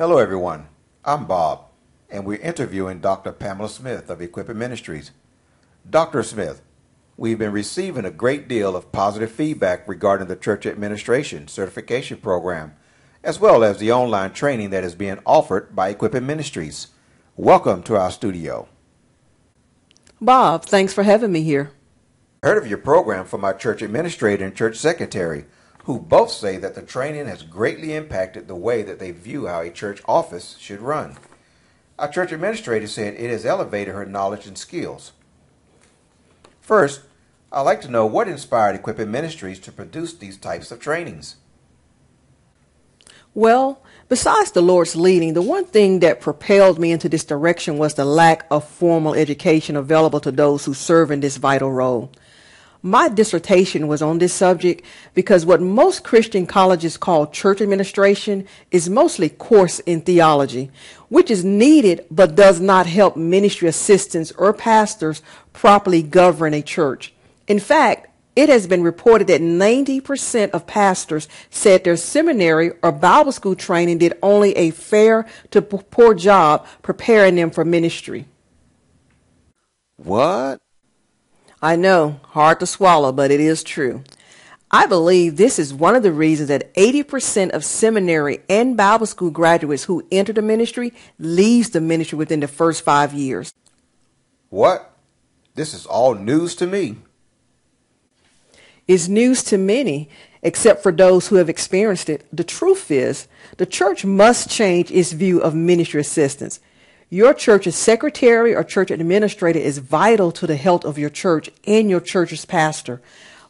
Hello, everyone. I'm Bob, and we're interviewing Dr. Pamela Smith of Equipping Ministries. Dr. Smith, we've been receiving a great deal of positive feedback regarding the Church Administration Certification Program, as well as the online training that is being offered by Equipping Ministries. Welcome to our studio. Bob, thanks for having me here. I heard of your program from my church administrator and church secretary, who both say that the training has greatly impacted the way that they view how a church office should run. Our church administrator said it has elevated her knowledge and skills. First, I'd like to know what inspired Equipping Ministries to produce these types of trainings. Well, besides the Lord's leading, the one thing that propelled me into this direction was the lack of formal education available to those who serve in this vital role. My dissertation was on this subject because what most Christian colleges call church administration is mostly course in theology, which is needed but does not help ministry assistants or pastors properly govern a church. In fact, it has been reported that 90% of pastors said their seminary or Bible school training did only a fair to poor job preparing them for ministry. What? I know, hard to swallow, but it is true. I believe this is one of the reasons that 80% of seminary and Bible school graduates who enter the ministry leaves the ministry within the first 5 years. What? This is all news to me. It's news to many, except for those who have experienced it. The truth is, the church must change its view of ministry assistants. Your church's secretary or church administrator is vital to the health of your church and your church's pastor.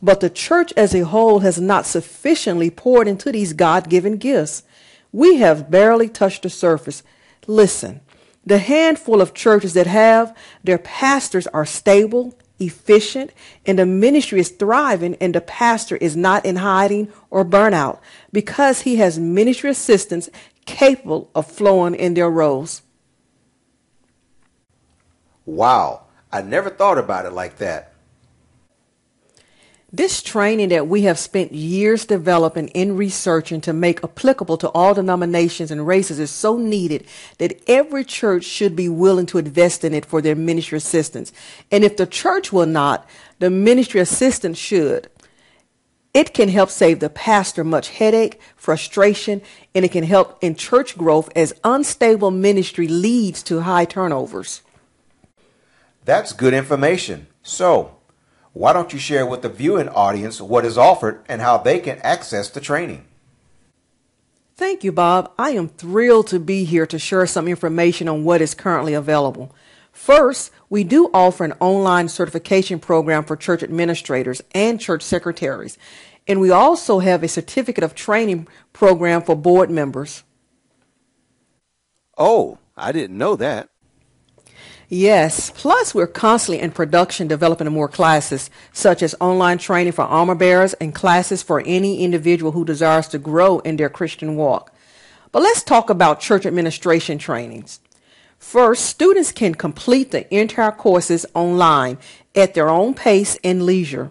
But the church as a whole has not sufficiently poured into these God-given gifts. We have barely touched the surface. Listen, the handful of churches that have, their pastors are stable, efficient, and the ministry is thriving, and the pastor is not in hiding or burnout because he has ministry assistants capable of flowing in their roles. Wow, I never thought about it like that. This training that we have spent years developing and researching to make applicable to all denominations and races is so needed that every church should be willing to invest in it for their ministry assistants. And if the church will not, the ministry assistant should. It can help save the pastor much headache, frustration, and it can help in church growth as unstable ministry leads to high turnovers. That's good information. So, why don't you share with the viewing audience what is offered and how they can access the training? Thank you, Bob. I am thrilled to be here to share some information on what is currently available. First, we do offer an online certification program for church administrators and church secretaries. And we also have a certificate of training program for board members. Oh, I didn't know that. Yes, plus we're constantly in production developing more classes, such as online training for armor bearers and classes for any individual who desires to grow in their Christian walk. But let's talk about church administration trainings. First, students can complete the entire courses online at their own pace and leisure.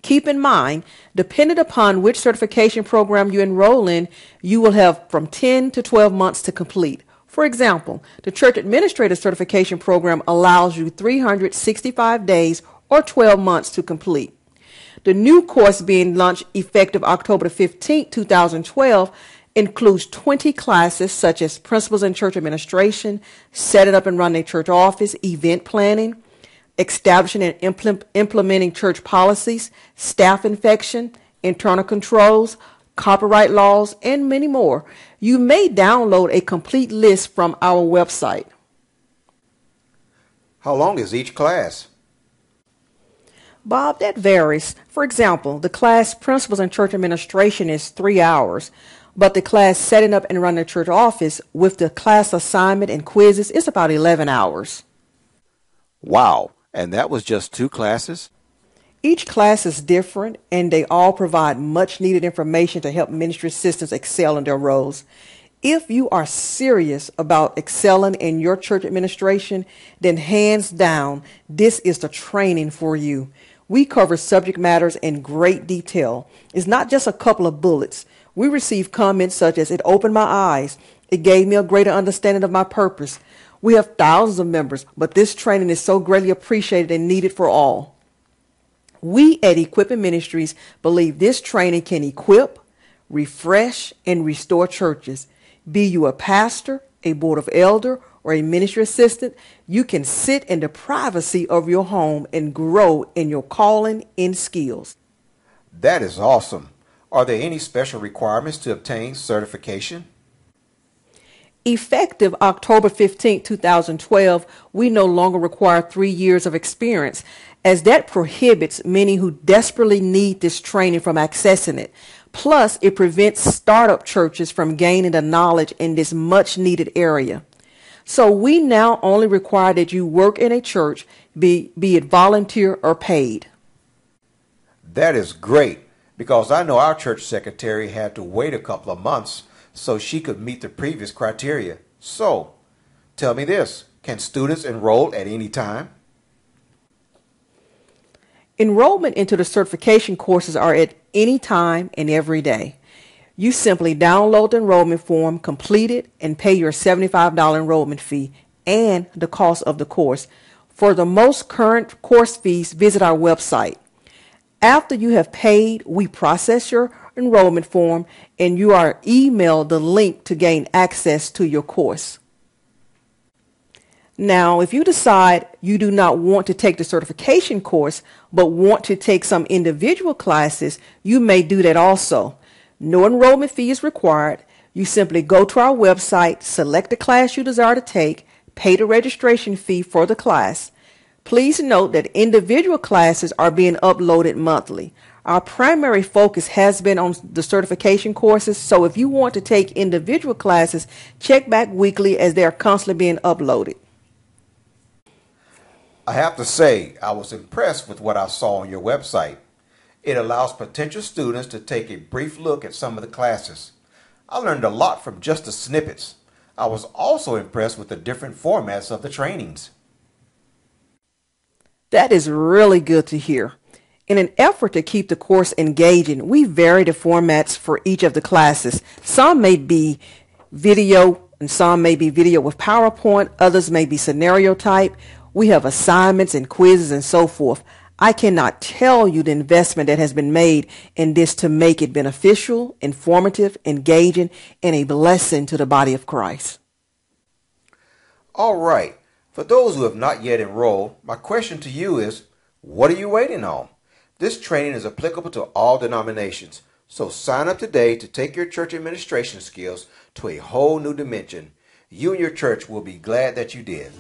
Keep in mind, depending upon which certification program you enroll in, you will have from 10 to 12 months to complete. For example, the Church Administrator Certification Program allows you 365 days or 12 months to complete. The new course being launched effective October 15, 2012 includes 20 classes such as Principles in Church Administration, Setting Up and Running a Church Office, Event Planning, Establishing and Implementing Church Policies, Staff Infection, Internal Controls, Copyright Laws, and many more. You may download a complete list from our website. How long is each class? Bob, that varies. For example, the class Principles in Church Administration is 3 hours, but the class Setting Up and Running a Church Office with the class assignment and quizzes is about 11 hours. Wow, and that was just 2 classes? Each class is different, and they all provide much needed information to help ministry assistants excel in their roles. If you are serious about excelling in your church administration, then hands down, this is the training for you. We cover subject matters in great detail. It's not just a couple of bullets. We receive comments such as, "It opened my eyes," It gave me a greater understanding of my purpose. We have thousands of members, but this training is so greatly appreciated and needed for all. We at Equipping Ministries believe this training can equip, refresh, and restore churches. Be you a pastor, a board of elder, or a ministry assistant, you can sit in the privacy of your home and grow in your calling and skills. That is awesome. Are there any special requirements to obtain certification? Effective October 15, 2012, we no longer require 3 years of experience, as that prohibits many who desperately need this training from accessing it. Plus, it prevents startup churches from gaining the knowledge in this much needed area. So we now only require that you work in a church, be it volunteer or paid. That is great, because I know our church secretary had to wait a couple of months so she could meet the previous criteria. So, tell me this, can students enroll at any time? Enrollment into the certification courses are at any time and every day. You simply download the enrollment form, complete it, and pay your $75 enrollment fee and the cost of the course. For the most current course fees, visit our website. After you have paid, we process your enrollment form and you are emailed the link to gain access to your course. Now, if you decide you do not want to take the certification course but want to take some individual classes, you may do that also. No enrollment fee is required. You simply go to our website, select the class you desire to take, pay the registration fee for the class. Please note that individual classes are being uploaded monthly. Our primary focus has been on the certification courses, so if you want to take individual classes, check back weekly as they are constantly being uploaded. I have to say, I was impressed with what I saw on your website. It allows potential students to take a brief look at some of the classes. I learned a lot from just the snippets. I was also impressed with the different formats of the trainings. That is really good to hear. In an effort to keep the course engaging, we vary the formats for each of the classes. Some may be video and some may be video with PowerPoint. Others may be scenario type. We have assignments and quizzes and so forth. I cannot tell you the investment that has been made in this to make it beneficial, informative, engaging, and a blessing to the body of Christ. All right. For those who have not yet enrolled, my question to you is, what are you waiting on? This training is applicable to all denominations, so sign up today to take your church administration skills to a whole new dimension. You and your church will be glad that you did.